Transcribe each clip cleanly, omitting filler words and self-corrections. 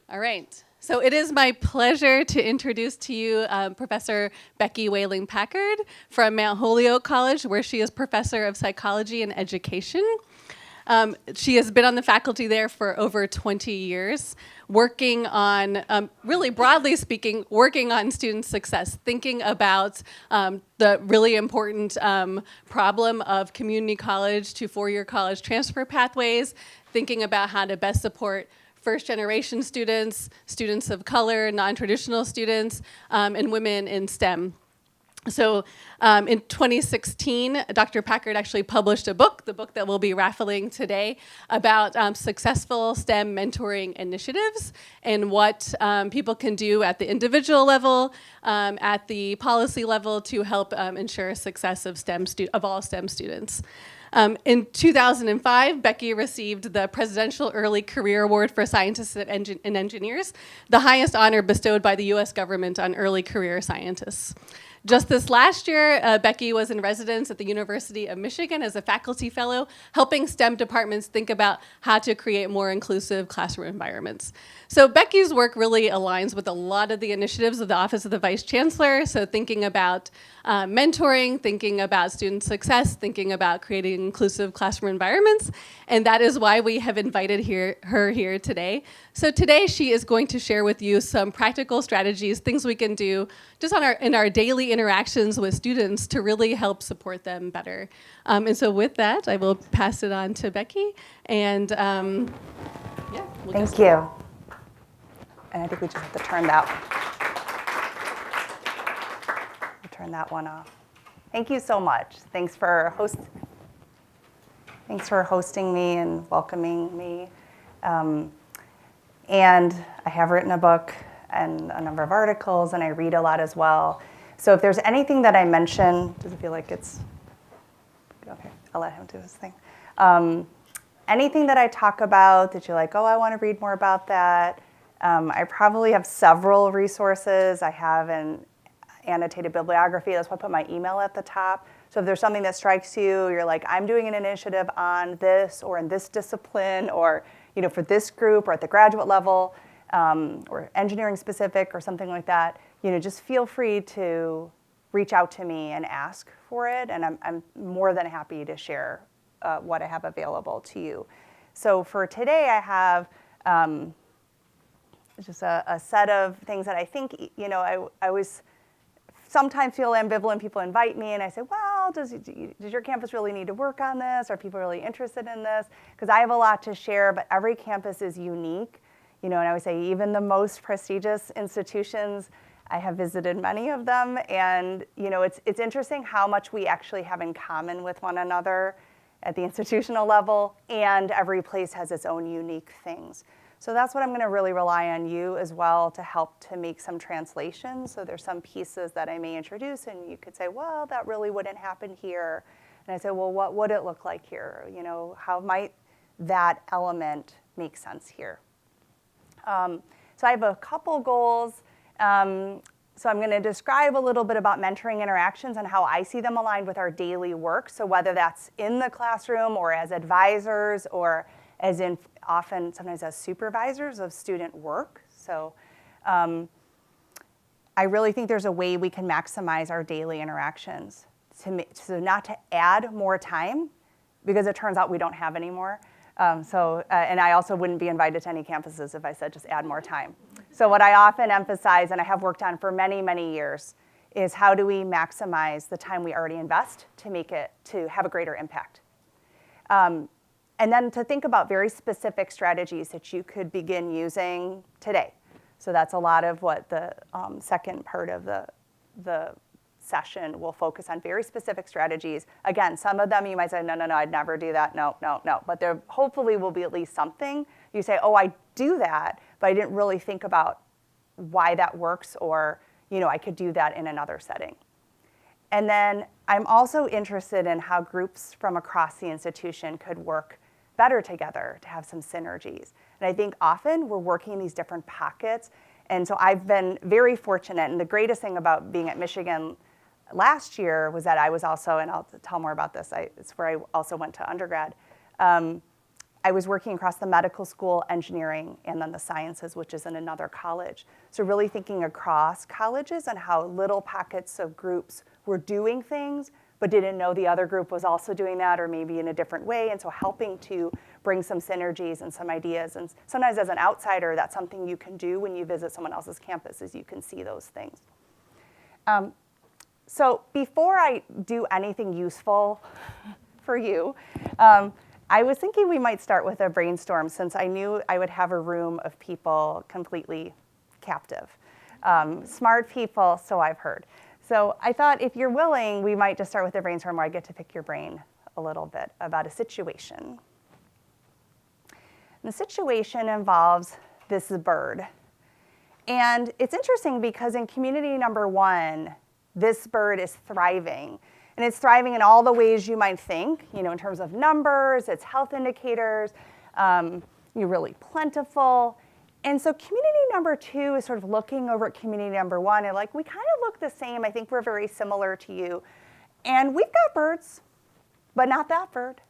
All right. So it is my pleasure to introduce to you Professor Becky Whaling Packard from Mount Holyoke College, where she is Professor of Psychology and Education. She has been on the faculty there for over 20 years, working on, really broadly speaking, working on student success, thinking about the really important problem of community college to four-year college transfer pathways, thinking about how to best support first-generation students, students of color, non-traditional students, and women in STEM. So in 2016, Dr. Packard actually published a book, the book that we'll be raffling today, about successful STEM mentoring initiatives and what people can do at the individual level, at the policy level to help ensure success of all STEM students. In 2005, Becky received the Presidential Early Career Award for Scientists and Engineers, the highest honor bestowed by the US government on early career scientists. Just this last year, Becky was in residence at the University of Michigan as a faculty fellow, helping STEM departments think about how to create more inclusive classroom environments. So Becky's work really aligns with a lot of the initiatives of the Office of the Vice Chancellor, so thinking about mentoring, thinking about student success, thinking about creating inclusive classroom environments, and that is why we have invited her here today. So today she is going to share with you some practical strategies, things we can do just in our daily interactions with students to really help support them better. And so with that, I will pass it on to Becky, and we'll Thank you. And I think we just have to turn that one off. Thank you so much. Thanks for hosting me and welcoming me. And I have written a book and a number of articles, and I read a lot as well. So if there's anything that I mention, does it feel like it's okay? I'll let him do his thing. Anything that I talk about that you're like, oh, I want to read more about that. I probably have several resources. I have an annotated bibliography. That's why I put my email at the top. So if there's something that strikes you, you're like, I'm doing an initiative on this or in this discipline or for this group or at the graduate level or engineering specific or something like that, just feel free to reach out to me and ask for it. And I'm more than happy to share what I have available to you. So for today, I have just a set of things that I think, I always sometimes feel ambivalent. People invite me and I say, well, does your campus really need to work on this? Are people really interested in this? Because I have a lot to share, but every campus is unique. And I would say even the most prestigious institutions, I have visited many of them, and it's interesting how much we actually have in common with one another at the institutional level, and every place has its own unique things. So that's what I'm going to really rely on you as well to help to make some translations. So there's some pieces that I may introduce, and you could say, well, that really wouldn't happen here. And I say, well, what would it look like here? How might that element make sense here? So I have a couple goals. So I'm going to describe a little bit about mentoring interactions and how I see them aligned with our daily work. So whether that's in the classroom or as advisors or as in sometimes as supervisors of student work. So I really think there's a way we can maximize our daily interactions so not to add more time, because it turns out we don't have any more. And I also wouldn't be invited to any campuses if I said just add more time. So what I often emphasize, and I have worked on for many, many years, is how do we maximize the time we already invest to have a greater impact. And then to think about very specific strategies that you could begin using today. So that's a lot of what the second part of the session will focus on, very specific strategies. Again, some of them you might say, no, I'd never do that. No. But there hopefully will be at least something. You say, oh, I do that, but I didn't really think about why that works, or I could do that in another setting. And then I'm also interested in how groups from across the institution could work better together to have some synergies. And I think often we're working in these different pockets. And so I've been very fortunate. And the greatest thing about being at Michigan last year was that I was also, and I'll tell more about this, it's where I also went to undergrad. I was working across the medical school, engineering, and then the sciences, which is in another college. So really thinking across colleges and how little pockets of groups were doing things, but didn't know the other group was also doing that, or maybe in a different way. And so helping to bring some synergies and some ideas. And sometimes as an outsider, that's something you can do when you visit someone else's campus, is you can see those things. So before I do anything useful for you, I was thinking we might start with a brainstorm, since I knew I would have a room of people completely captive. Smart people, so I've heard. So I thought, if you're willing, we might just start with a brainstorm where I get to pick your brain a little bit about a situation. And the situation involves this bird. And it's interesting because in community number 1, this bird is thriving. And it's thriving in all the ways you might think, in terms of numbers, its health indicators, you're really plentiful. And so community number 2 is sort of looking over at community number 1 and like, we kind of look the same. I think we're very similar to you. And we've got birds, but not that bird.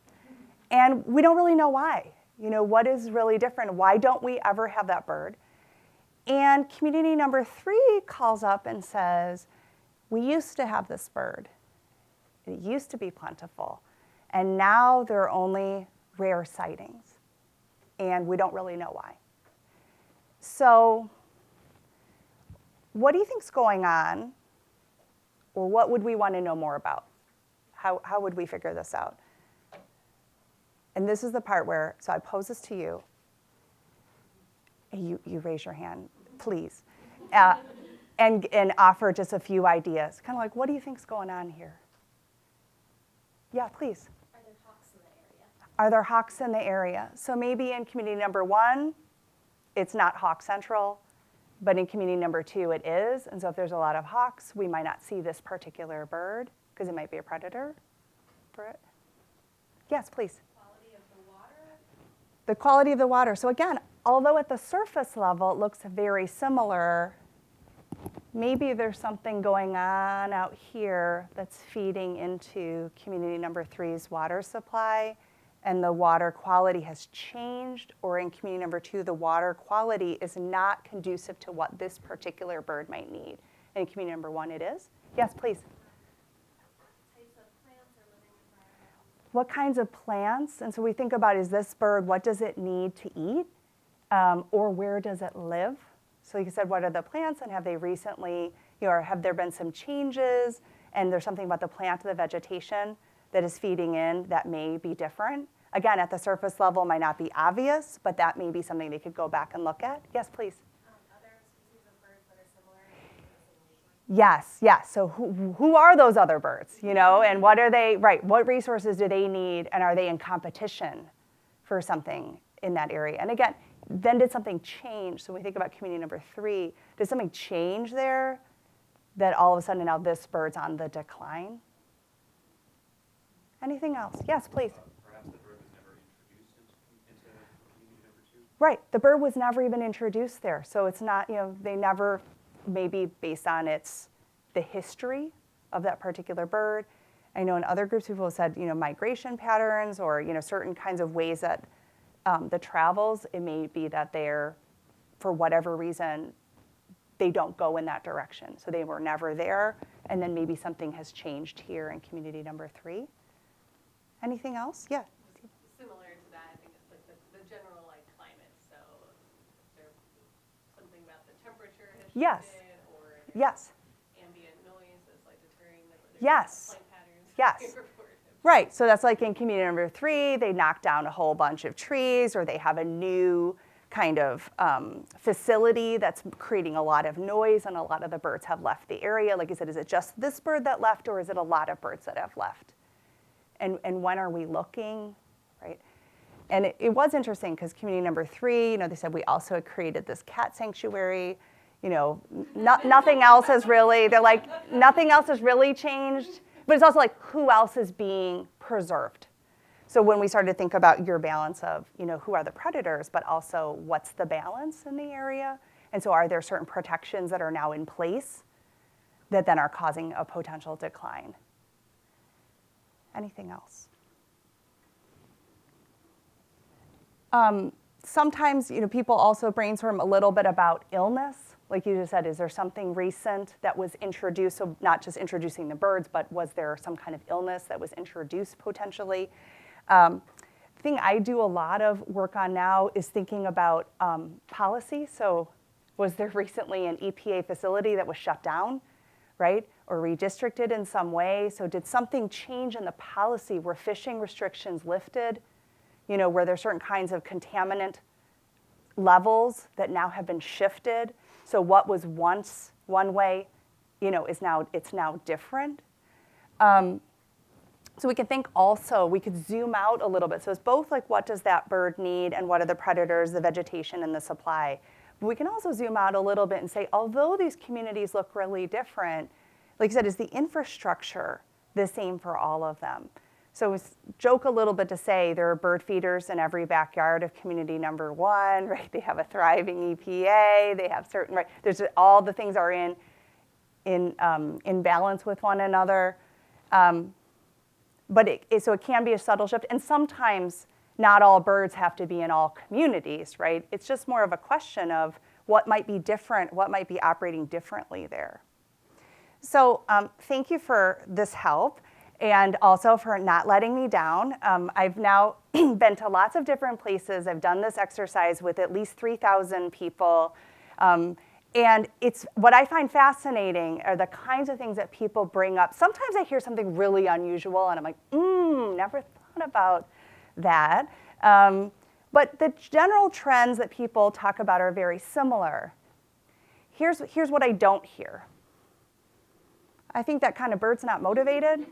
And we don't really know why. What is really different? Why don't we ever have that bird? And community number 3 calls up and says, we used to have this bird. It used to be plentiful, and now there are only rare sightings, and we don't really know why. So what do you think's going on, or what would we want to know more about? How would we figure this out? And this is the part where, so I pose this to you, and you raise your hand, please, and offer just a few ideas, kind of like, what do you think's going on here? Yeah, please. Are there hawks in the area? Are there hawks in the area? So maybe in community number 1, it's not hawk central, but in community number 2, it is. And so if there's a lot of hawks, we might not see this particular bird because it might be a predator for it. Yes, please. Quality of the water? The quality of the water. So again, although at the surface level it looks very similar, maybe there's something going on out here that's feeding into community number 3's water supply, and the water quality has changed, or in community number 2, the water quality is not conducive to what this particular bird might need. And in community number 1, it is. Yes, please. What types of plants are living environments? What kinds of plants? And so we think about, is this bird, what does it need to eat? Or where does it live? So you said, what are the plants, and have they recently, or have there been some changes, and there's something about the plant, the vegetation that is feeding in that may be different? Again, at the surface level might not be obvious, but that may be something they could go back and look at. Yes, please. Other species of birds that are similar in the same resource? Yes. So who are those other birds, and what are they, right, what resources do they need, and are they in competition for something in that area? And again, then did something change? So when we think about community number 3, did something change there that all of a sudden now this bird's on the decline? Anything else? Yes, please. Perhaps the bird was never introduced into community number 2? Right, the bird was never even introduced there. So it's not, they never, maybe based on the history of that particular bird. I know in other groups people have said, migration patterns, or, certain kinds of ways that the travels, it may be that they're, for whatever reason, they don't go in that direction. So they were never there, and then maybe something has changed here in community number 3. Anything else? Yeah. Similar to that, I think it's like the general climate. So there's something about the temperature has shifted, Yes. or Yes. ambient noise is deterring the Yes. flight patterns. Yes. Right, so that's like in community number 3, they knock down a whole bunch of trees, or they have a new kind of facility that's creating a lot of noise, and a lot of the birds have left the area. Like I said, is it just this bird that left, or is it a lot of birds that have left? And when are we looking, right? And it was interesting because community number 3, they said we also had created this cat sanctuary. Nothing else has really, they're like, nothing else has really changed. But it's also like, who else is being preserved? So when we started to think about your balance of, who are the predators, but also what's the balance in the area? And so are there certain protections that are now in place that then are causing a potential decline? Anything else? Sometimes, people also brainstorm a little bit about illness. Like you just said, is there something recent that was introduced? So not just introducing the birds, but was there some kind of illness that was introduced potentially? The thing I do a lot of work on now is thinking about policy. So was there recently an EPA facility that was shut down, right? Or redistricted in some way? So did something change in the policy? Were fishing restrictions lifted? Were there certain kinds of contaminant levels that now have been shifted? So what was once one way, it's now different. So we can think also, we could zoom out a little bit. So it's both like what does that bird need and what are the predators, the vegetation, and the supply. But we can also zoom out a little bit and say, although these communities look really different, like I said, is the infrastructure the same for all of them? So we joke a little bit to say there are bird feeders in every backyard of community number 1, right? They have a thriving EPA, they have certain, right? There's all the things are in balance with one another. But so it can be a subtle shift, and sometimes not all birds have to be in all communities, right? It's just more of a question of what might be different, what might be operating differently there. So thank you for this help, and also for not letting me down. I've now been to lots of different places. I've done this exercise with at least 3,000 people. And it's what I find fascinating are the kinds of things that people bring up. Sometimes I hear something really unusual, and I'm like, never thought about that. But the general trends that people talk about are very similar. Here's what I don't hear. I think that kind of bird's not motivated.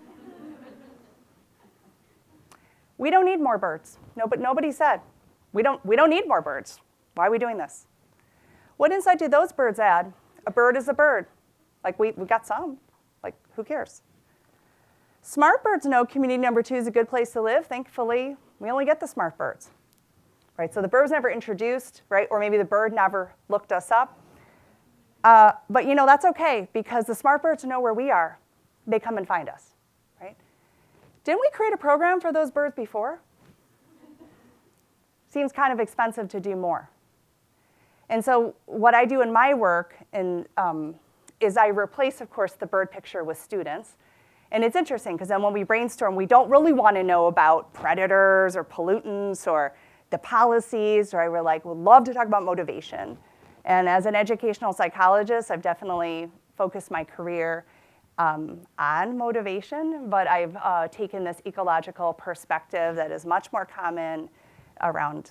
We don't need more birds. No, but nobody said, we don't need more birds. Why are we doing this? What insight do those birds add? A bird is a bird. Like, we got some. Like, who cares? Smart birds know community number 2 is a good place to live. Thankfully, we only get the smart birds, right? So the bird was never introduced, right? Or maybe the bird never looked us up. But that's okay, because the smart birds know where we are. They come and find us, right? Didn't we create a program for those birds before? Seems kind of expensive to do more. And so what I do in my work is I replace, of course, the bird picture with students. And it's interesting, because then when we brainstorm, we don't really want to know about predators or pollutants or the policies, right? We're like, we'd love to talk about motivation. And as an educational psychologist, I've definitely focused my career on motivation, but I've taken this ecological perspective that is much more common around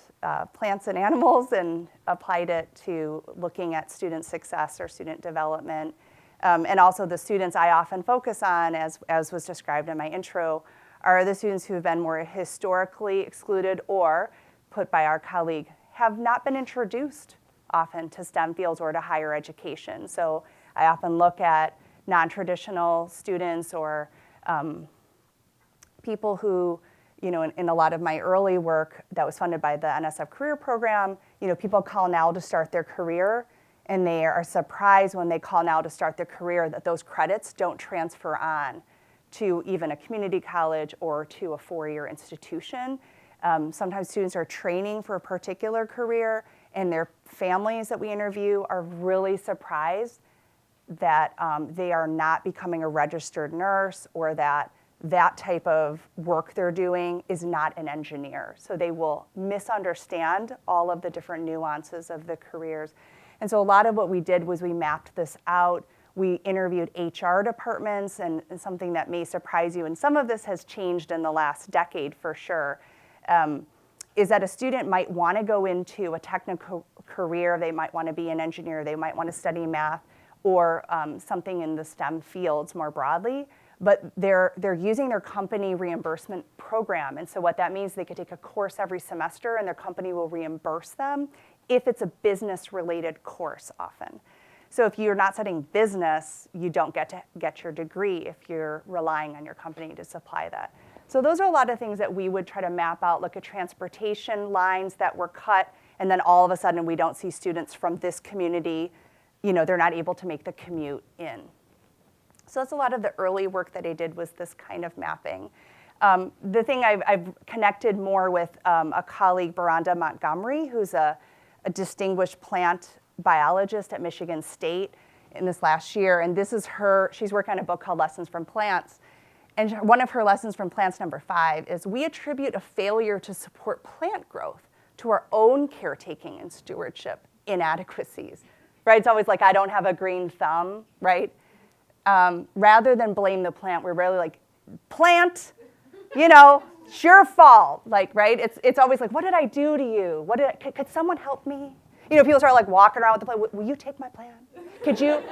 plants and animals and applied it to looking at student success or student development. And also the students I often focus on, as was described in my intro, are the students who have been more historically excluded or, put by our colleague, have not been introduced often to STEM fields or to higher education. So I often look at non-traditional students or people who, in a lot of my early work that was funded by the NSF Career Program, people call now to start their career, and they are surprised when they call now to start their career that those credits don't transfer on to even a community college or to a 4-year institution. Sometimes students are training for a particular career, and their families that we interview are really surprised that they are not becoming a registered nurse, or that type of work they're doing is not an engineer. So they will misunderstand all of the different nuances of the careers. And so a lot of what we did was we mapped this out. We interviewed HR departments, and something that may surprise you, and some of this has changed in the last decade for sure, is that a student might want to go into a technical career. They might want to be an engineer. They might want to study math or something in the STEM fields more broadly. But they're using their company reimbursement program. And so what that means, they could take a course every semester, and their company will reimburse them if it's a business-related course often. So if you're not studying business, you don't get to get your degree if you're relying on your company to supply that. So those are a lot of things that we would try to map out, look at transportation lines that were cut, and then all of a sudden we don't see students from this community, they're not able to make the commute in. So that's a lot of the early work that I did, was this kind of mapping. The thing I've connected more with a colleague, Beronda Montgomery, who's a distinguished plant biologist at Michigan State in this last year. And this is she's working on a book called Lessons from Plants. And one of her lessons from plants, number 5, is we attribute a failure to support plant growth to our own caretaking and stewardship inadequacies, right? It's always like, I don't have a green thumb, right? Rather than blame the plant, we're really like, plant, it's your fault, like, right? It's always like, what did I do to you? Could someone help me? People start like walking around with the plant. Will you take my plant? Could you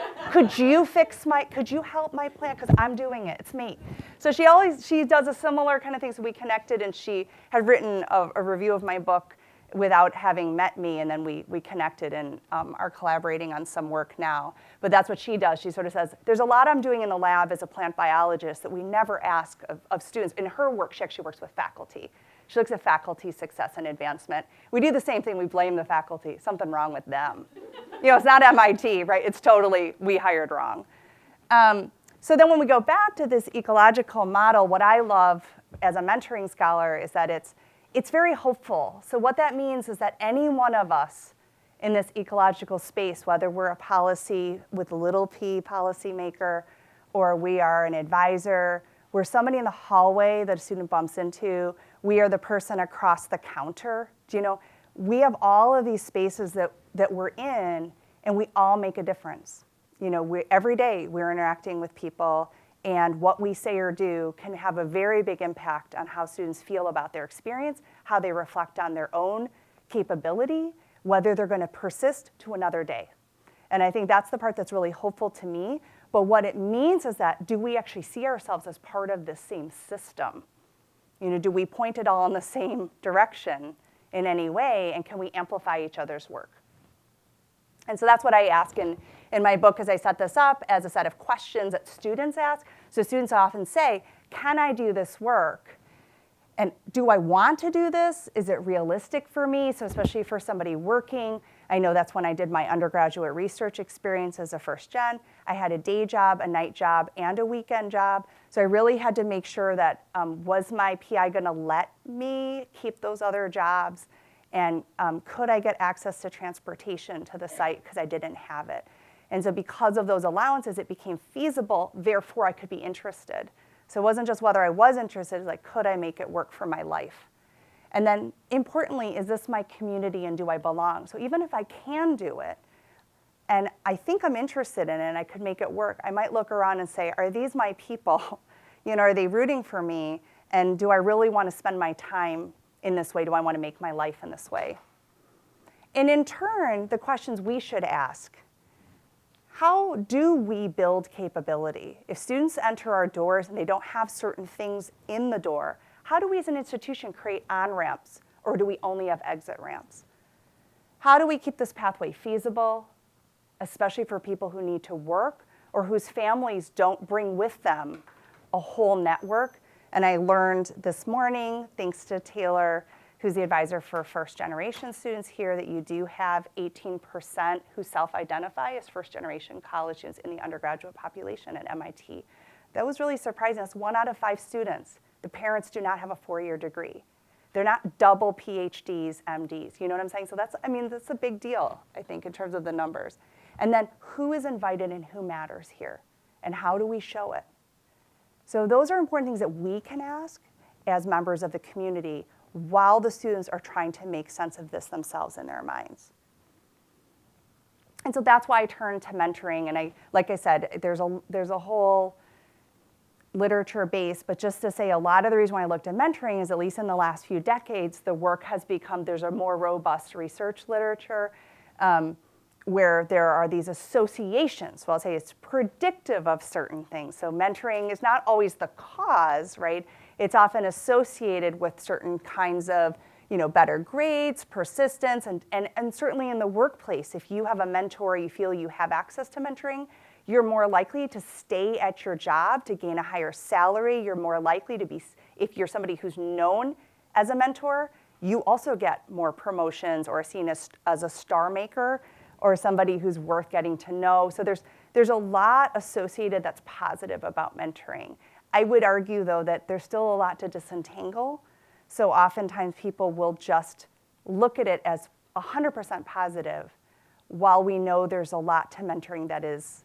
help my plant? Because I'm doing it, it's me. So she does a similar kind of thing. So we connected, and she had written a review of my book without having met me, and then we connected and are collaborating on some work now. But that's what she does. She sort of says, there's a lot I'm doing in the lab as a plant biologist that we never ask of students. In her work, she actually works with faculty. She looks at faculty success and advancement. We do the same thing. We blame the faculty. Something wrong with them. It's not MIT, right? It's totally, we hired wrong. So then when we go back to this ecological model, what I love as a mentoring scholar is that it's very hopeful. So what that means is that any one of us in this ecological space, whether we're a policy with a little p policymaker, or we are an advisor, we're somebody in the hallway that a student bumps into, we are the person across the counter. We have all of these spaces that we're in, and we all make a difference. Every day we're interacting with people, and what we say or do can have a very big impact on how students feel about their experience, how they reflect on their own capability, whether they're going to persist to another day. And I think that's the part that's really hopeful to me. But what it means is that, do we actually see ourselves as part of the same system? Do we point it all in the same direction in any way, and can we amplify each other's work? And so that's what I ask in my book, as I set this up as a set of questions that students ask. So students often say, can I do this work? And do I want to do this? Is it realistic for me? So especially for somebody working, I know that's when I did my undergraduate research experience as a first gen. I had a day job, a night job, and a weekend job. So I really had to make sure that was my PI going to let me keep those other jobs? And could I get access to transportation to the site because I didn't have it? And so because of those allowances, it became feasible, therefore I could be interested. So it wasn't just whether I was interested, it was like, could I make it work for my life? And then importantly, is this my community and do I belong? So even if I can do it, and I think I'm interested in it and I could make it work, I might look around and say, are these my people? Are they rooting for me? And do I really want to spend my time in this way? Do I want to make my life in this way? And in turn, the questions we should ask: how do we build capability? If students enter our doors and they don't have certain things in the door, how do we as an institution create on-ramps, or do we only have exit ramps? How do we keep this pathway feasible, especially for people who need to work or whose families don't bring with them a whole network? And I learned this morning, thanks to Taylor, who's the advisor for first-generation students here, that you do have 18% who self-identify as first-generation college students in the undergraduate population at MIT. That was really surprising. That's 1 out of 5 students. The parents do not have a 4-year degree. They're not double PhDs, MDs. You know what I'm saying? So that's a big deal, I think, in terms of the numbers. And then who is invited and who matters here? And how do we show it? So those are important things that we can ask as members of the community while the students are trying to make sense of this themselves in their minds. And so that's why I turned to mentoring. And like I said, there's a whole literature base, but just to say, a lot of the reason why I looked at mentoring is, at least in the last few decades, the work has become, there's a more robust research literature where there are these associations. Well, I'll say it's predictive of certain things. So mentoring is not always the cause, right? It's often associated with certain kinds of, better grades, persistence, and certainly in the workplace, if you have a mentor, you feel you have access to mentoring, you're more likely to stay at your job, to gain a higher salary. You're more likely to be, if you're somebody who's known as a mentor, you also get more promotions or seen as a star maker or somebody who's worth getting to know. So there's a lot associated that's positive about mentoring. I would argue, though, that there's still a lot to disentangle. So oftentimes people will just look at it as 100% positive, while we know there's a lot to mentoring that is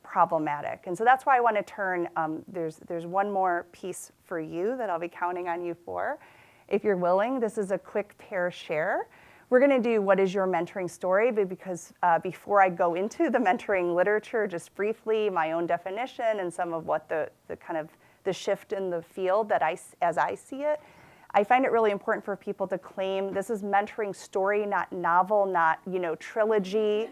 problematic. And so that's why I want to turn, there's one more piece for you that I'll be counting on you for. If you're willing, this is a quick pair share. We're going to do what is your mentoring story, but because before I go into the mentoring literature, just briefly, my own definition and some of what the kind of the shift in the field that as I see it, I find it really important for people to claim this is mentoring story, not novel, not trilogy,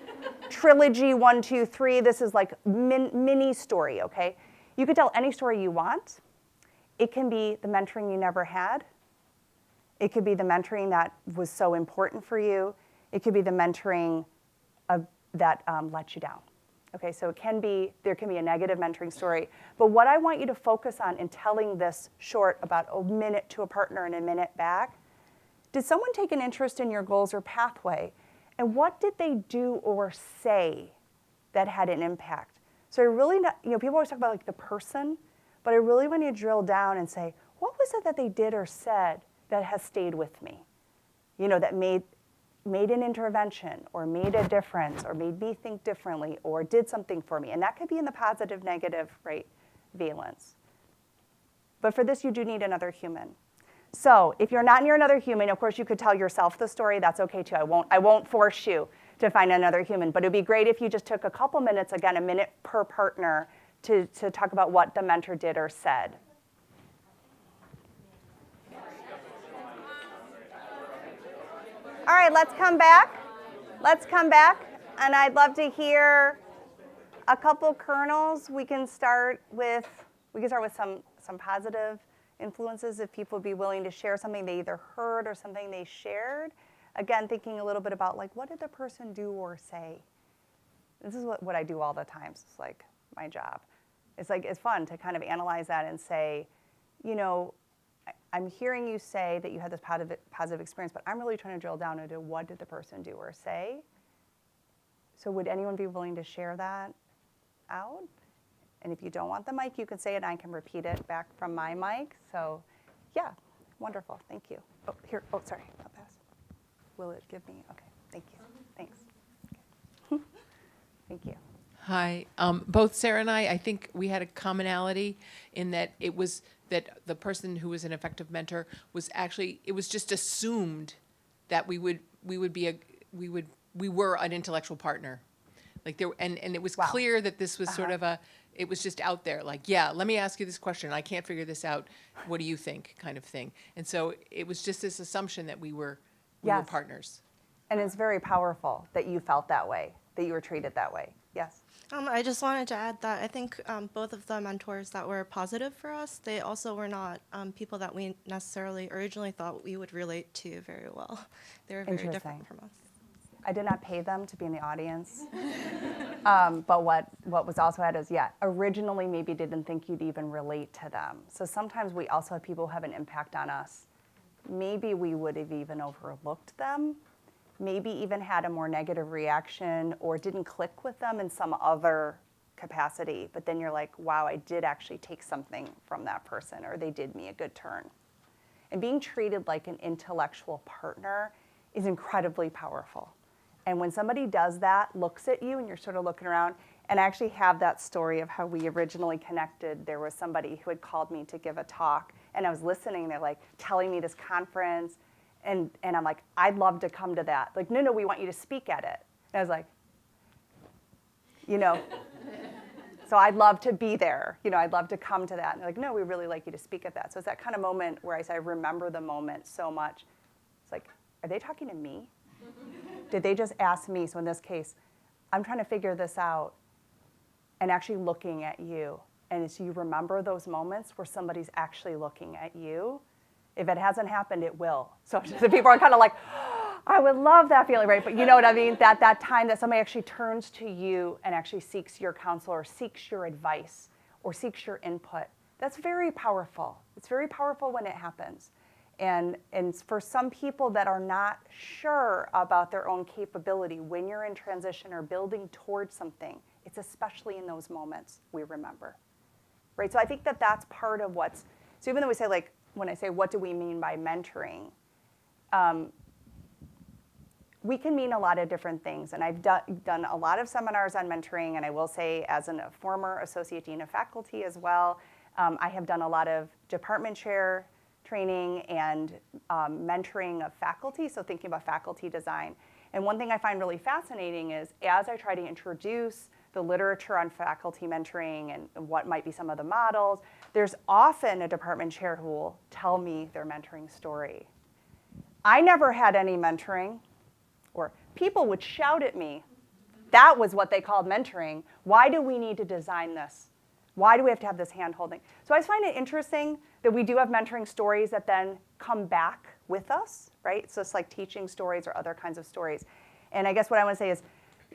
trilogy 1, 2, 3. This is like mini story, okay? You can tell any story you want. It can be the mentoring you never had. It could be the mentoring that was so important for you. It could be the mentoring that let you down. Okay, so there can be a negative mentoring story. But what I want you to focus on in telling this short, about a minute to a partner and a minute back, did someone take an interest in your goals or pathway? And what did they do or say that had an impact? So I really, people always talk about like the person, but I really want you to drill down and say, what was it that they did or said that has stayed with me? That made an intervention or made a difference or made me think differently or did something for me. And that could be in the positive, negative, right, valence. But for this, you do need another human. So if you're not near another human, of course, you could tell yourself the story. That's okay, too. I won't force you to find another human. But it would be great if you just took a couple minutes, again, a minute per partner, to talk about what the mentor did or said. All right, let's come back. And I'd love to hear a couple kernels. We can start with some positive influences, if people would be willing to share something they either heard or something they shared. Again, thinking a little bit about like, what did the person do or say? This is what I do all the time. It's like my job. It's fun to kind of analyze that and say, I'm hearing you say that you had this positive experience, but I'm really trying to drill down into what did the person do or say. So would anyone be willing to share that out? And if you don't want the mic, you can say it, and I can repeat it back from my mic. So yeah, wonderful, thank you. Sorry, I'll pass. Will it give me, okay, thank you, thanks. Okay. Thank you. Hi. Both Sarah and I think we had a commonality in that it was that the person who was an effective mentor was actually, it was just assumed that we were an intellectual partner. Like and it was Wow. clear that this was sort of it was just out there, like, yeah, let me ask you this question. I can't figure this out. What do you think, kind of thing. And so it was just this assumption that we were Yes. partners. And it's very powerful that you felt that way, that you were treated that way. Yes. I just wanted to add that I think both of the mentors that were positive for us, they also were not people that we necessarily originally thought we would relate to very well. They were very different from us. I did not pay them to be in the audience. But what was also added is, originally maybe didn't think you'd even relate to them. So sometimes we also have people who have an impact on us. Maybe we would have even overlooked them, maybe even had a more negative reaction or didn't click with them in some other capacity. But then you're like, wow, I did actually take something from that person, or they did me a good turn. And being treated like an intellectual partner is incredibly powerful. And when somebody does that, looks at you, and you're sort of looking around, and I actually have that story of how we originally connected. There was somebody who had called me to give a talk, and I was listening. They're like telling me this conference, and I'm like, I'd love to come to that. Like, no, we want you to speak at it. And I was like, so I'd love to be there. I'd love to come to that. And they're like, no, we really like you to speak at that. So it's that kind of moment where I say, I remember the moment so much. It's like, are they talking to me? Did they just ask me? So in this case, I'm trying to figure this out and actually looking at you. And so you remember those moments where somebody's actually looking at you. If it hasn't happened, it will. So the people are kind of like, oh, I would love that feeling, right? But you know what I mean? That time that somebody actually turns to you and actually seeks your counsel or seeks your advice or seeks your input. That's very powerful. It's very powerful when it happens. And for some people that are not sure about their own capability, when you're in transition or building towards something, it's especially in those moments we remember. right? So I think that that's part of so even though we say, like, when I say, what do we mean by mentoring? We can mean a lot of different things. And I've done a lot of seminars on mentoring, and I will say, as a former associate dean of faculty as well, I have done a lot of department chair training and mentoring of faculty, so thinking about faculty design. And one thing I find really fascinating is, as I try to introduce the literature on faculty mentoring and what might be some of the models, there's often a department chair who will tell me their mentoring story. I never had any mentoring, or people would shout at me. That was what they called mentoring. Why do we need to design this? Why do we have to have this hand-holding? So I just find it interesting that we do have mentoring stories that then come back with us, right? So it's like teaching stories or other kinds of stories. And I guess what I want to say is,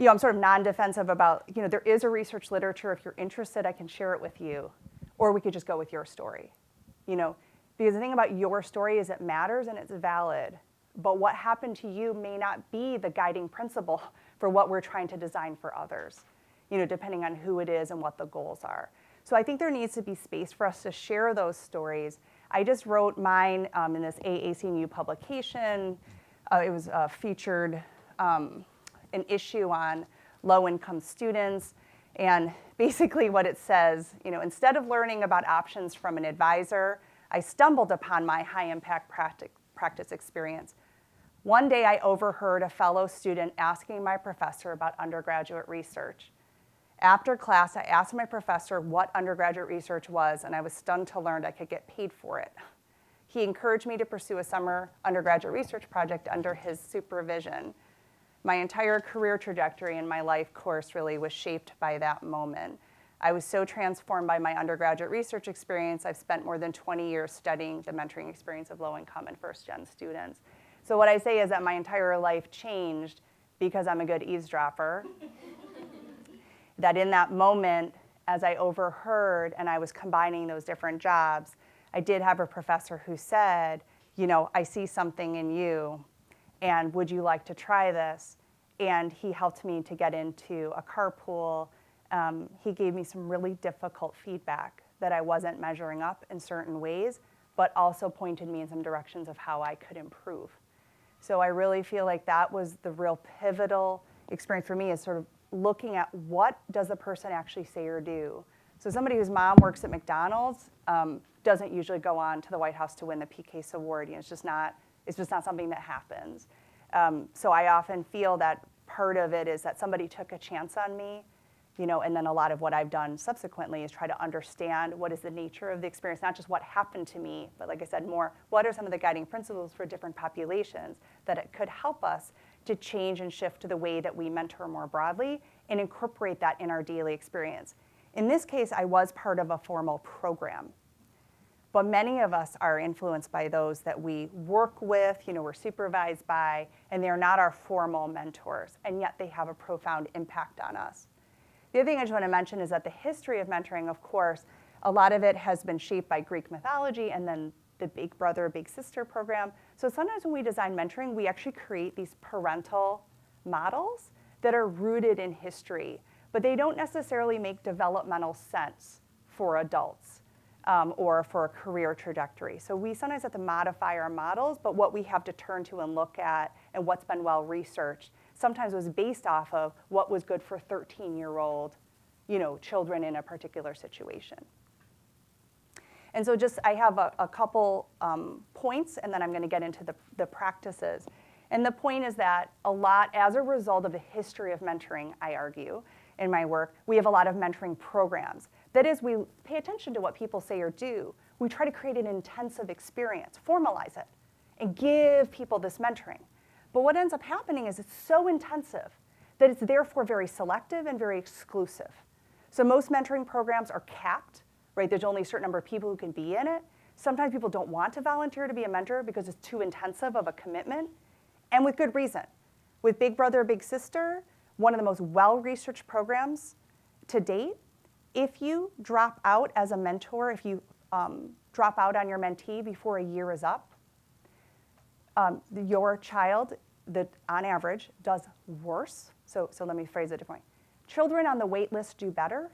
I'm sort of non-defensive about, there is a research literature. If you're interested, I can share it with you. Or we could just go with your story, Because the thing about your story is it matters and it's valid. But what happened to you may not be the guiding principle for what we're trying to design for others, depending on who it is and what the goals are. So I think there needs to be space for us to share those stories. I just wrote mine in this AAC publication. It was featured an issue on low-income students. And basically what it says, instead of learning about options from an advisor, I stumbled upon my high-impact practice experience. One day I overheard a fellow student asking my professor about undergraduate research. After class, I asked my professor what undergraduate research was, and I was stunned to learn I could get paid for it. He encouraged me to pursue a summer undergraduate research project under his supervision. My entire career trajectory in my life course really was shaped by that moment. I was so transformed by my undergraduate research experience, I've spent more than 20 years studying the mentoring experience of low-income and first-gen students. So what I say is that my entire life changed because I'm a good eavesdropper. That in that moment, as I overheard and I was combining those different jobs, I did have a professor who said, I see something in you, and would you like to try this? And he helped me to get into a carpool. He gave me some really difficult feedback that I wasn't measuring up in certain ways, but also pointed me in some directions of how I could improve. So I really feel like that was the real pivotal experience for me, is sort of looking at what does the person actually say or do. So somebody whose mom works at McDonald's doesn't usually go on to the White House to win the PCASE award. It's just not something that happens. So I often feel that part of it is that somebody took a chance on me, and then a lot of what I've done subsequently is try to understand what is the nature of the experience, not just what happened to me, but like I said, more, what are some of the guiding principles for different populations that it could help us to change and shift to the way that we mentor more broadly and incorporate that in our daily experience. In this case, I was part of a formal program. But many of us are influenced by those that we work with, we're supervised by, and they're not our formal mentors, and yet they have a profound impact on us. The other thing I just want to mention is that the history of mentoring, of course, a lot of it has been shaped by Greek mythology and then the Big Brother, Big Sister program. So sometimes when we design mentoring, we actually create these parental models that are rooted in history, but they don't necessarily make developmental sense for adults or for a career trajectory. So we sometimes have to modify our models, but what we have to turn to and look at and what's been well researched sometimes was based off of what was good for 13-year-old children in a particular situation. And so I have a couple points, and then I'm going to get into the practices. And the point is that as a result of the history of mentoring, I argue, in my work, we have a lot of mentoring programs. That is, we pay attention to what people say or do. We try to create an intensive experience, formalize it, and give people this mentoring. But what ends up happening is it's so intensive that it's therefore very selective and very exclusive. So most mentoring programs are capped, right? There's only a certain number of people who can be in it. Sometimes people don't want to volunteer to be a mentor because it's too intensive of a commitment, and with good reason. With Big Brother, Big Sister, one of the most well-researched programs to date, if you drop out as a mentor, if you drop out on your mentee before a year is up, your child, on average, does worse. So let me phrase it differently. Children on the wait list do better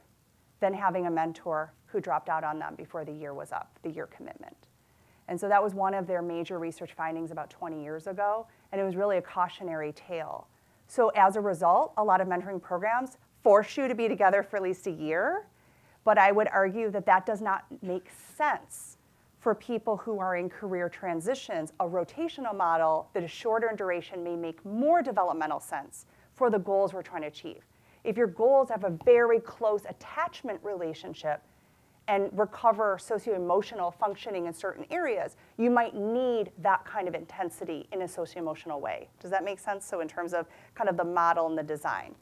than having a mentor who dropped out on them before the year was up, the year commitment. And so that was one of their major research findings about 20 years ago, and it was really a cautionary tale. So as a result, a lot of mentoring programs force you to be together for at least a year, but I would argue that that does not make sense for people who are in career transitions. A rotational model that is shorter in duration may make more developmental sense for the goals we're trying to achieve. If your goals have a very close attachment relationship and recover socio-emotional functioning in certain areas, you might need that kind of intensity in a socio-emotional way. Does that make sense? So in terms of kind of the model and the design.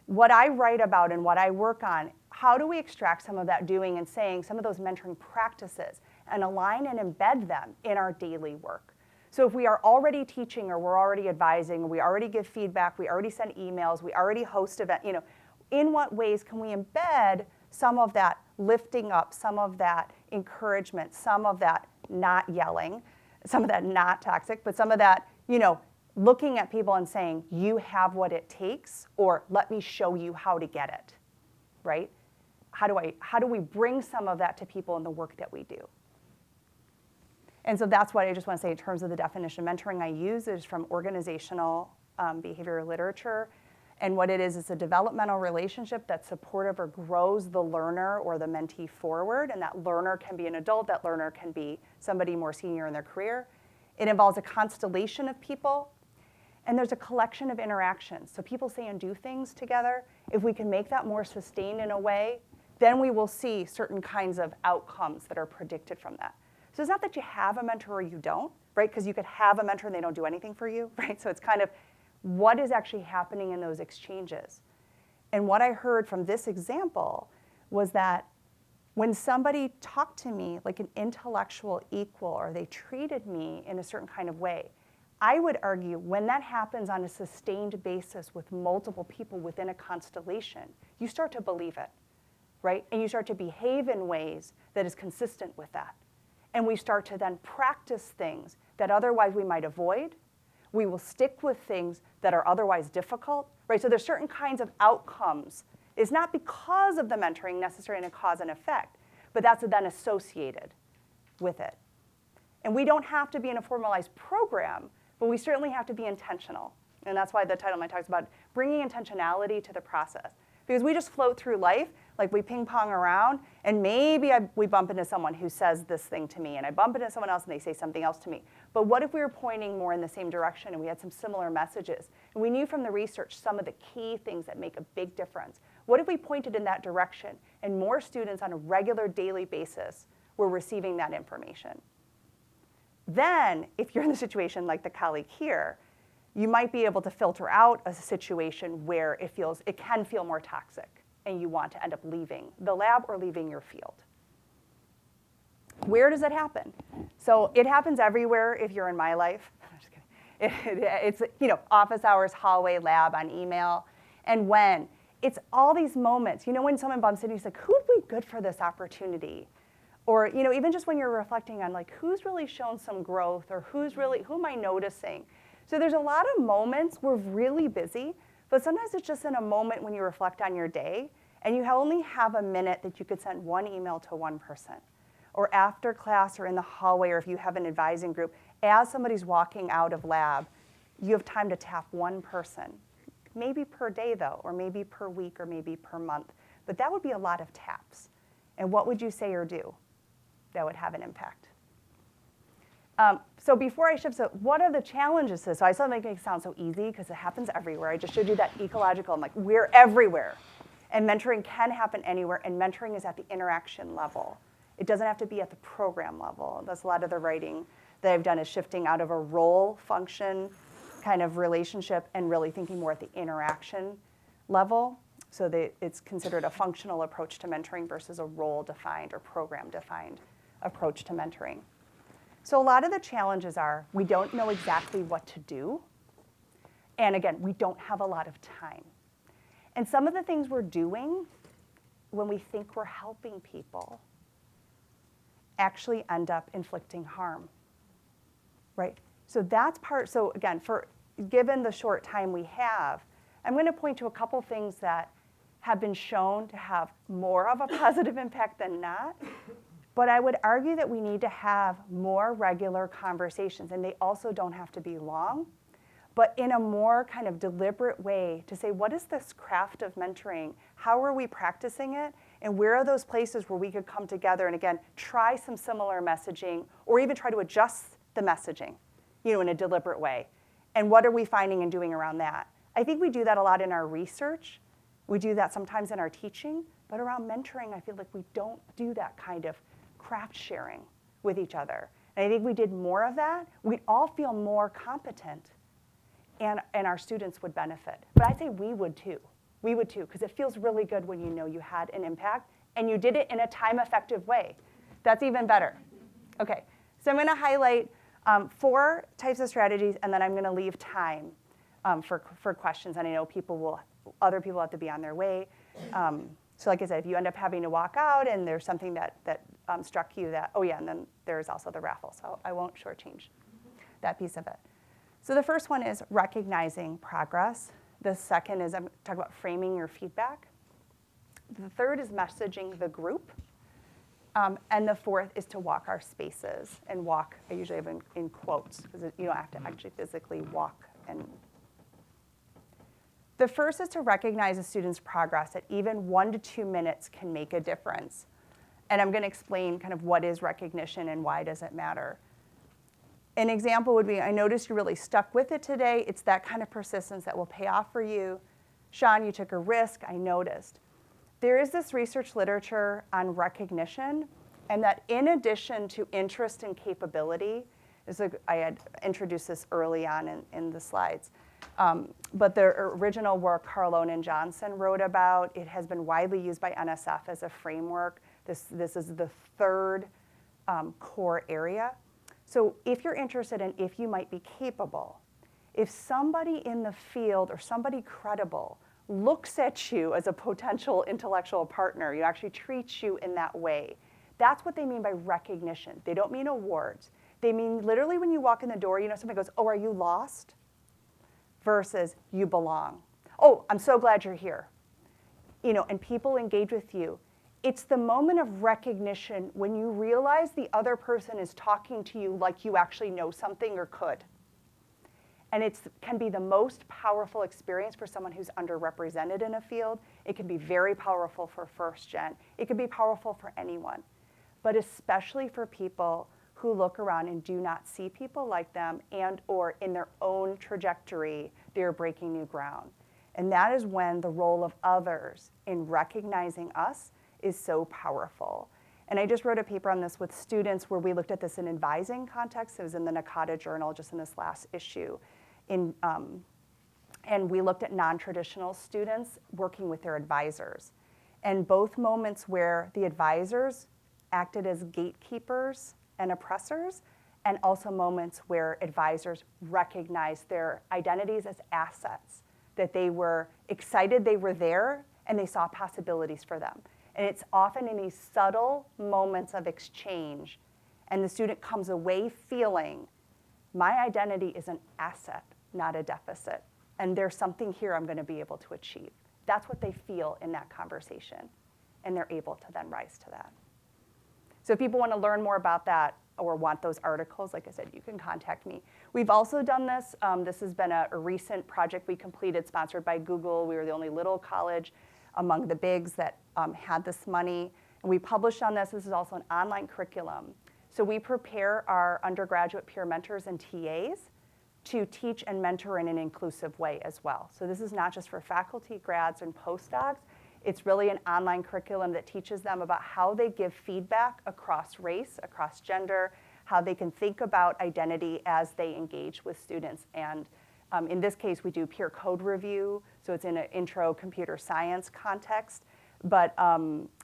What I write about and what I work on, how do we extract some of that doing and saying, some of those mentoring practices, and align and embed them in our daily work? So if we are already teaching or we're already advising, we already give feedback, we already send emails, we already host events, in what ways can we embed some of that lifting up, some of that encouragement, some of that not yelling, some of that not toxic, but some of that, looking at people and saying, you have what it takes, or let me show you how to get it, right? How do we bring some of that to people in the work that we do? And so that's what I just want to say in terms of the definition of mentoring I use is from organizational behavioral literature. And what it is a developmental relationship that's supportive or grows the learner or the mentee forward. And that learner can be an adult, that learner can be somebody more senior in their career. It involves a constellation of people. And there's a collection of interactions. So people say and do things together. If we can make that more sustained in a way, then we will see certain kinds of outcomes that are predicted from that. So it's not that you have a mentor or you don't, right? Because you could have a mentor and they don't do anything for you, right? So it's kind of what is actually happening in those exchanges. And what I heard from this example was that when somebody talked to me like an intellectual equal or they treated me in a certain kind of way, I would argue when that happens on a sustained basis with multiple people within a constellation, you start to believe it, right? And you start to behave in ways that is consistent with that. And we start to then practice things that otherwise we might avoid. We will stick with things that are otherwise difficult, right? So there's certain kinds of outcomes. It's not because of the mentoring necessarily in a cause and effect, but that's then associated with it. And we don't have to be in a formalized program, but we certainly have to be intentional. And that's why the title of my talk is about bringing intentionality to the process. Because we just float through life, like we ping pong around, and maybe we bump into someone who says this thing to me, and I bump into someone else and they say something else to me. But what if we were pointing more in the same direction and we had some similar messages? And we knew from the research some of the key things that make a big difference. What if we pointed in that direction and more students on a regular daily basis were receiving that information? Then, if you're in the situation like the colleague here, you might be able to filter out a situation where it can feel more toxic and you want to end up leaving the lab or leaving your field. Where does it happen? So it happens everywhere if you're in my life. I'm just kidding. It's office hours, hallway, lab, on email. And when? It's all these moments. When someone bumps into you, it's like, who would be good for this opportunity? Or even just when you're reflecting on like who's really shown some growth or who am I noticing? So there's a lot of moments we're really busy, but sometimes it's just in a moment when you reflect on your day and you only have a minute that you could send one email to one person. Or after class or in the hallway, or if you have an advising group, as somebody's walking out of lab, you have time to tap one person. Maybe per day though, or maybe per week, or maybe per month. But that would be a lot of taps. And what would you say or do that would have an impact? So before I shift, so what are the challenges to this? So I saw it making it sound so easy because it happens everywhere. I just showed you that ecological. I'm like, we're everywhere. And mentoring can happen anywhere, and mentoring is at the interaction level. It doesn't have to be at the program level. That's a lot of the writing that I've done is shifting out of a role function kind of relationship and really thinking more at the interaction level. So that it's considered a functional approach to mentoring versus a role-defined or program-defined approach to mentoring. So a lot of the challenges are we don't know exactly what to do. And again, we don't have a lot of time. And some of the things we're doing when we think we're helping people actually end up inflicting harm, right? So that's part, so again, given the short time we have, I'm going to point to a couple things that have been shown to have more of a positive impact than not. But I would argue that we need to have more regular conversations, and they also don't have to be long, but in a more kind of deliberate way to say, what is this craft of mentoring? How are we practicing it? And where are those places where we could come together and, again, try some similar messaging or even try to adjust the messaging, in a deliberate way? And what are we finding and doing around that? I think we do that a lot in our research. We do that sometimes in our teaching. But around mentoring, I feel like we don't do that kind of craft sharing with each other. And I think we did more of that, we'd all feel more competent, and our students would benefit. But I'd say we would too. We would too, because it feels really good when you know you had an impact and you did it in a time-effective way. That's even better. Okay, so I'm going to highlight 4 types of strategies, and then I'm going to leave time for questions. And I know other people have to be on their way. So like I said, if you end up having to walk out and there's something that struck you that, oh yeah, and then there's also the raffle. So I won't shortchange that piece of it. So the first one is recognizing progress. The second is I'm talking about framing your feedback. The third is messaging the group. And the fourth is to walk our spaces. And walk, I usually have in quotes, because you don't have to actually physically walk. And the first is to recognize a student's progress at even 1 to 2 minutes can make a difference. And I'm going to explain kind of what is recognition and why does it matter. An example would be, I noticed you really stuck with it today. It's that kind of persistence that will pay off for you. Sean, you took a risk, I noticed. There is this research literature on recognition, and that in addition to interest and capability, I had introduced this early on in the slides, but the original work Carlone and Johnson wrote about, it has been widely used by NSF as a framework. This is the third core area. So if you're interested in if you might be capable, if somebody in the field or somebody credible looks at you as a potential intellectual partner, you actually treats you in that way, that's what they mean by recognition. They don't mean awards. They mean literally when you walk in the door, somebody goes, oh, are you lost? Versus you belong. Oh, I'm so glad you're here. And people engage with you. It's the moment of recognition when you realize the other person is talking to you like you actually know something or could. And it can be the most powerful experience for someone who's underrepresented in a field. It can be very powerful for first gen. It can be powerful for anyone, but especially for people who look around and do not see people like them and or in their own trajectory, they're breaking new ground. And that is when the role of others in recognizing us is so powerful. And I just wrote a paper on this with students where we looked at this in advising context. It was in the NACADA journal just in this last issue. And we looked at non-traditional students working with their advisors. And both moments where the advisors acted as gatekeepers and oppressors, and also moments where advisors recognized their identities as assets, that they were excited they were there and they saw possibilities for them. And it's often in these subtle moments of exchange, and the student comes away feeling, my identity is an asset, not a deficit. And there's something here I'm going to be able to achieve. That's what they feel in that conversation. And they're able to then rise to that. So if people want to learn more about that or want those articles, like I said, you can contact me. We've also done this. This has been a recent project we completed, sponsored by Google. We were the only little college among the bigs that had this money. And we published on this. This is also an online curriculum. So we prepare our undergraduate peer mentors and TAs to teach and mentor in an inclusive way as well. So this is not just for faculty, grads, and postdocs. It's really an online curriculum that teaches them about how they give feedback across race, across gender, how they can think about identity as they engage with students. And in this case, we do peer code review, so it's in an intro computer science context. But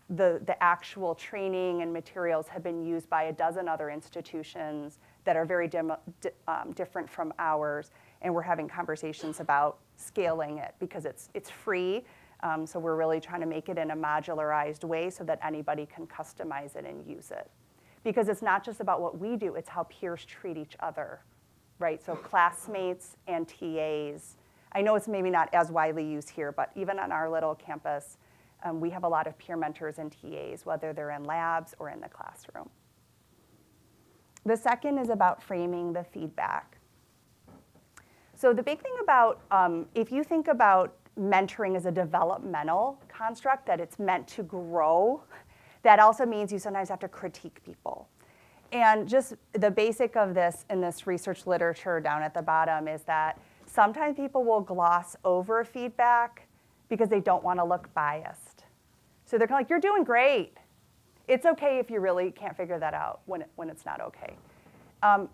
the actual training and materials have been used by a dozen other institutions that are very different from ours. And we're having conversations about scaling it because it's free. So we're really trying to make it in a modularized way so that anybody can customize it and use it. Because it's not just about what we do, it's how peers treat each other, right? So classmates and TAs. I know it's maybe not as widely used here, but even on our little campus, we have a lot of peer mentors and TAs, whether they're in labs or in the classroom. The second is about framing the feedback. So the big thing about, if you think about mentoring as a developmental construct, that it's meant to grow, that also means you sometimes have to critique people. And just the basic of this in this research literature down at the bottom is that sometimes people will gloss over feedback because they don't want to look biased. So they're kind of like, you're doing great. It's okay if you really can't figure that out when it's not okay.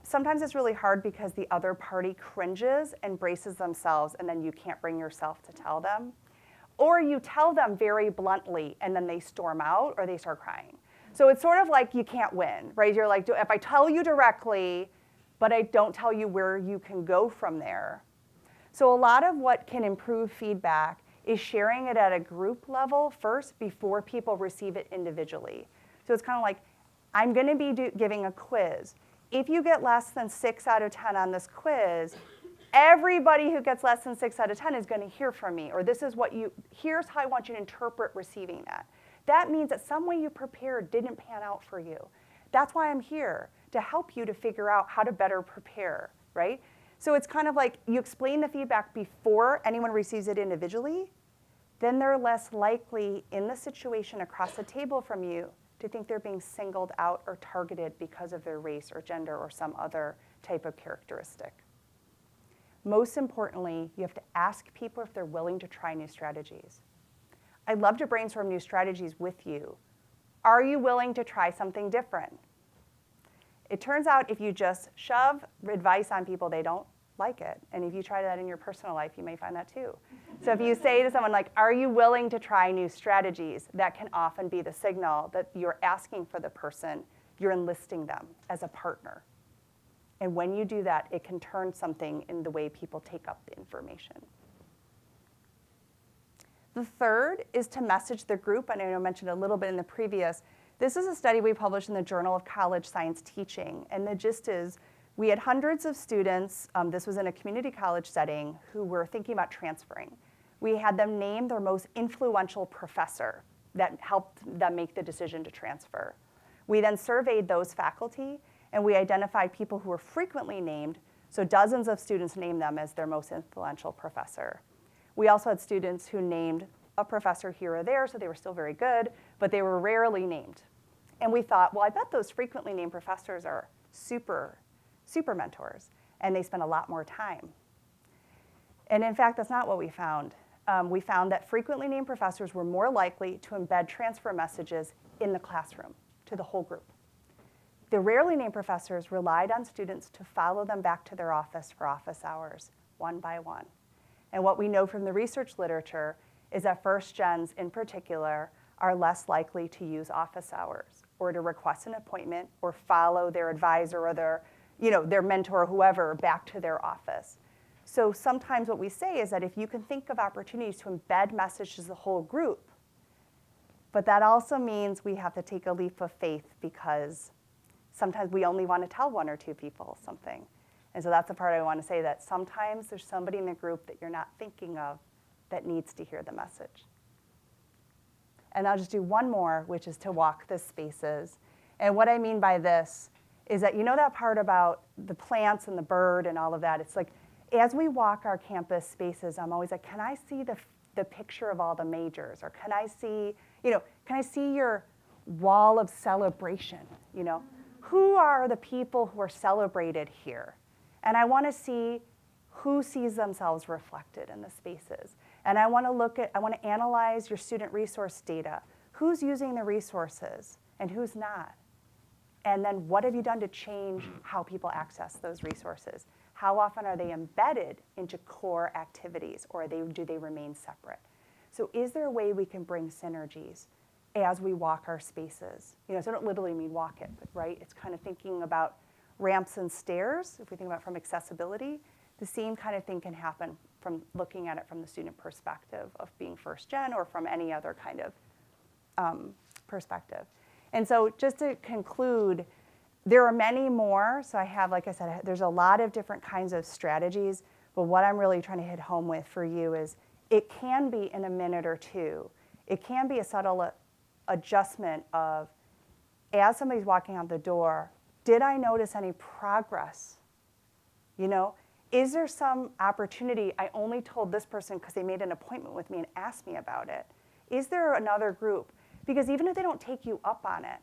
Sometimes it's really hard because the other party cringes and braces themselves, and then you can't bring yourself to tell them. Or you tell them very bluntly, and then they storm out or they start crying. So it's sort of like you can't win, right? You're like, if I tell you directly, but I don't tell you where you can go from there. So a lot of what can improve feedback is sharing it at a group level first before people receive it individually. So it's kind of like, I'm going to be giving a quiz. If you get less than 6 out of 10 on this quiz, everybody who gets less than 6 out of 10 is going to hear from me, or here's how I want you to interpret receiving that. That means that some way you prepared didn't pan out for you. That's why I'm here, to help you to figure out how to better prepare, right? So it's kind of like you explain the feedback before anyone receives it individually, then they're less likely in the situation across the table from you to think they're being singled out or targeted because of their race or gender or some other type of characteristic. Most importantly, you have to ask people if they're willing to try new strategies. I'd love to brainstorm new strategies with you. Are you willing to try something different? It turns out if you just shove advice on people, they don't like it. And if you try that in your personal life, you may find that too. So if you say to someone like, are you willing to try new strategies? That can often be the signal that you're asking for the person, you're enlisting them as a partner. And when you do that, it can turn something in the way people take up the information. The third is to message the group, and I know I mentioned a little bit in the previous. This is a study we published in the Journal of College Science Teaching, and the gist is we had hundreds of students, this was in a community college setting, who were thinking about transferring. We had them name their most influential professor that helped them make the decision to transfer. We then surveyed those faculty, and we identified people who were frequently named, so dozens of students named them as their most influential professor. We also had students who named a professor here or there, so they were still very good, but they were rarely named. And we thought, well, I bet those frequently named professors are super mentors, and they spend a lot more time. And in fact, that's not what we found. We found that frequently named professors were more likely to embed transfer messages in the classroom to the whole group. The rarely named professors relied on students to follow them back to their office for office hours, one by one. And what we know from the research literature is that first gens in particular are less likely to use office hours or to request an appointment or follow their advisor or their mentor or whoever back to their office. So sometimes what we say is that if you can think of opportunities to embed messages to the whole group, but that also means we have to take a leap of faith because sometimes we only want to tell 1 or 2 people something. And so that's the part I want to say, that sometimes there's somebody in the group that you're not thinking of that needs to hear the message. And I'll just do one more, which is to walk the spaces. And what I mean by this is that, you know that part about the plants and the bird and all of that? It's like, as we walk our campus spaces, I'm always like, can I see the picture of all the majors? Or can I see your wall of celebration? Who are the people who are celebrated here? And I want to see who sees themselves reflected in the spaces. And I want to analyze your student resource data. Who's using the resources and who's not? And then what have you done to change how people access those resources? How often are they embedded into core activities, or do they remain separate? So is there a way we can bring synergies as we walk our spaces? So I don't literally mean walk it, but right? It's kind of thinking about ramps and stairs. If we think about it from accessibility, the same kind of thing can happen from looking at it from the student perspective of being first gen or from any other kind of perspective. And so just to conclude, there are many more. So I have, like I said, there's a lot of different kinds of strategies, but what I'm really trying to hit home with for you is it can be in a minute or two. It can be a subtle adjustment of, as somebody's walking out the door, did I notice any progress? You know, is there some opportunity? I only told this person because they made an appointment with me and asked me about it. Is there another group? Because even if they don't take you up on it,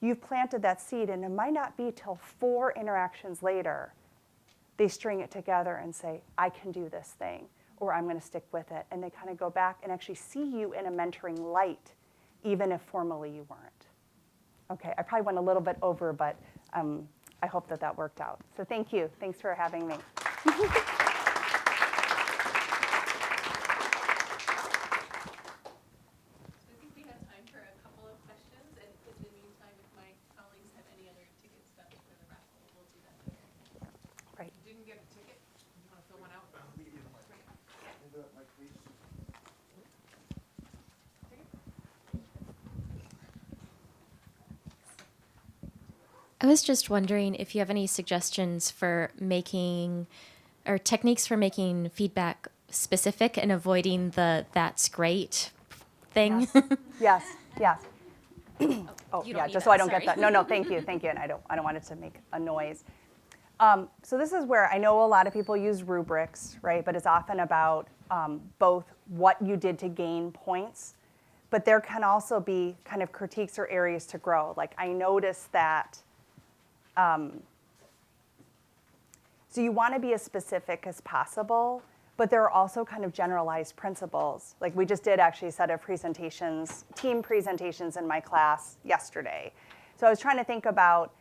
you've planted that seed, and it might not be till 4 interactions later they string it together and say, I can do this thing, or I'm going to stick with it. And they kind of go back and actually see you in a mentoring light, even if formally you weren't. Okay, I probably went a little bit over, but I hope that that worked out. So thank you. Thanks for having me. I think we have time for a couple of questions, and in the meantime, if my colleagues have any other ticket stubs for the raffle, we'll do that later. Great. Didn't get a ticket? You want to fill one out? I was just wondering if you have any suggestions for making, or techniques for making feedback specific and avoiding the "that's great" thing. Yes, yes. Oh, You don't yeah, need just so I that, don't get sorry. that. No, thank you, and I don't want it to make a noise. So this is where I know a lot of people use rubrics, right? But it's often about both what you did to gain points, but there can also be kind of critiques or areas to grow. Like I noticed that, so you want to be as specific as possible, but there are also kind of generalized principles. Like we just did actually a set of presentations, team presentations in my class yesterday. So I was trying to think about,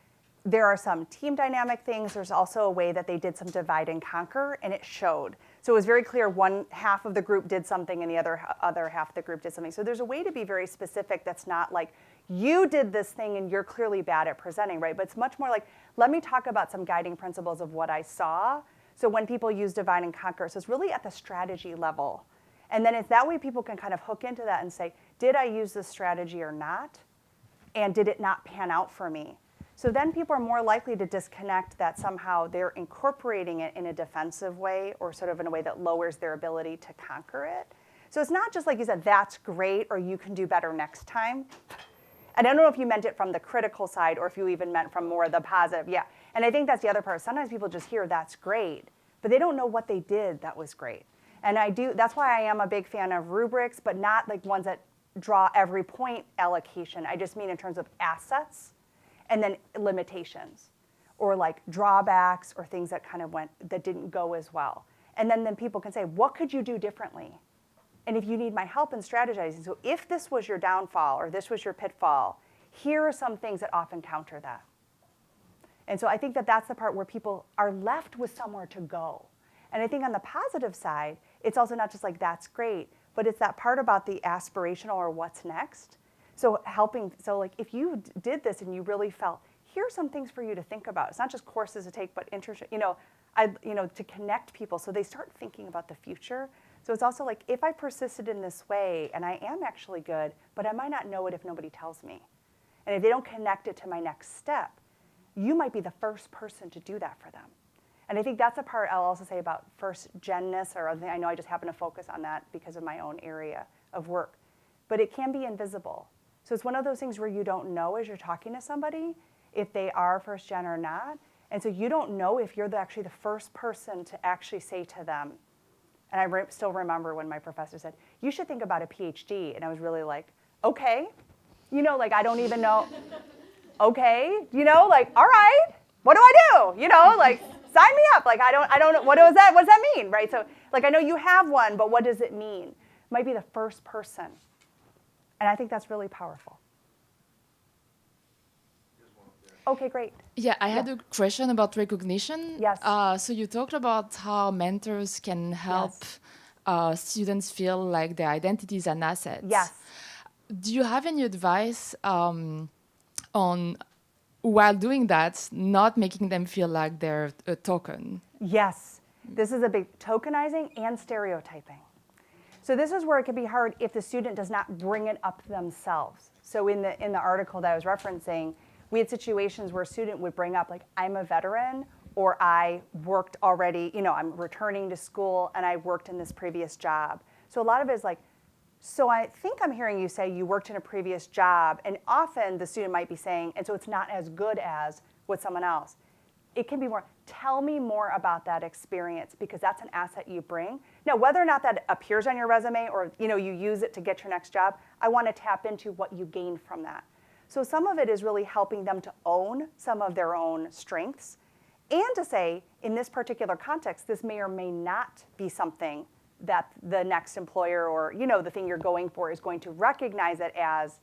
there are some team dynamic things. There's also a way that they did some divide and conquer, and it showed. So it was very clear one half of the group did something and the other half of the group did something. So there's a way to be very specific that's not like, you did this thing and you're clearly bad at presenting, right? But it's much more like, let me talk about some guiding principles of what I saw. So when people use divide and conquer, so it's really at the strategy level. And then it's that way people can kind of hook into that and say, did I use this strategy or not? And did it not pan out for me? So then people are more likely to disconnect that somehow they're incorporating it in a defensive way or sort of in a way that lowers their ability to conquer it. So it's not just like you said, that's great, or you can do better next time. And I don't know if you meant it from the critical side or if you even meant from more of the positive. Yeah, and I think that's the other part. Sometimes people just hear that's great, but they don't know what they did that was great. And that's why I am a big fan of rubrics, but not like ones that draw every point allocation. I just mean in terms of assets and then limitations or like drawbacks or things that kind of that didn't go as well. And then people can say, what could you do differently? And if you need my help in strategizing, so if this was your downfall or this was your pitfall, here are some things that often counter that. And so I think that that's the part where people are left with somewhere to go. And I think on the positive side, it's also not just like that's great, but it's that part about the aspirational or what's next. So like if you did this and you really felt, here are some things for you to think about. It's not just courses to take, but internship, to connect people so they start thinking about the future. So it's also like, if I persisted in this way, and I am actually good, but I might not know it if nobody tells me. And if they don't connect it to my next step, you might be the first person to do that for them. And I think that's a part I'll also say about first-genness, or I know I just happen to focus on that because of my own area of work. But it can be invisible. So it's one of those things where you don't know as you're talking to somebody if they are first-gen or not. And so you don't know if you're actually the first person to actually say to them, and I still remember when my professor said, you should think about a PhD. And I was really like, okay. I don't even know. Okay. All right. What do I do? Sign me up. I don't know. What does that mean? Right? So I know you have one, but what does it mean? Might be the first person. And I think that's really powerful. Okay, great. Yeah, I had a question about recognition. Yes. So you talked about how mentors can help students feel like their identity is an asset. Yes. Do you have any advice on, while doing that, not making them feel like they're a token? Yes. This is a big tokenizing and stereotyping. So this is where it can be hard if the student does not bring it up themselves. So in the article that I was referencing, we had situations where a student would bring up, I'm a veteran, or I worked already, I'm returning to school, and I worked in this previous job. So a lot of it is So I think I'm hearing you say you worked in a previous job, and often the student might be saying, and so it's not as good as with someone else. It can be more, tell me more about that experience, because that's an asset you bring. Now, whether or not that appears on your resume or you use it to get your next job, I want to tap into what you gained from that. So some of it is really helping them to own some of their own strengths and to say, in this particular context, this may or may not be something that the next employer or the thing you're going for is going to recognize it as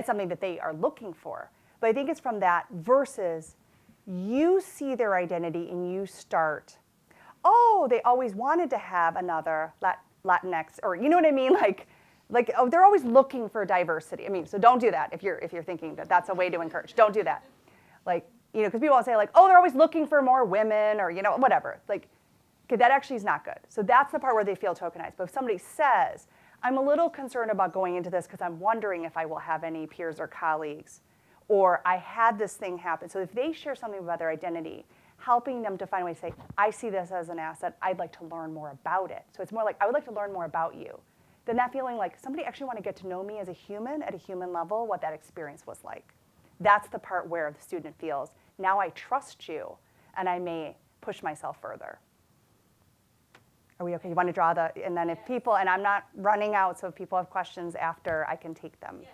something that they are looking for. But I think it's from that versus you see their identity and you start, oh, they always wanted to have another Latinx, or you know what I mean? Like oh, they're always looking for diversity. I mean, so don't do that if you're thinking that that's a way to encourage. Don't do that. Like, because people will say like, oh, they're always looking for more women or whatever. Like, okay, that actually is not good. So that's the part where they feel tokenized. But if somebody says, I'm a little concerned about going into this because I'm wondering if I will have any peers or colleagues, or I had this thing happen. So if they share something about their identity, helping them to find a way to say, I see this as an asset, I'd like to learn more about it. So it's more like, I would like to learn more about you. Then that feeling like somebody actually want to get to know me as a human at a human level, what that experience was like. That's the part where the student feels, now I trust you, and I may push myself further. Are we okay? You want to draw and then if people, and I'm not running out, so if people have questions after, I can take them. Yes.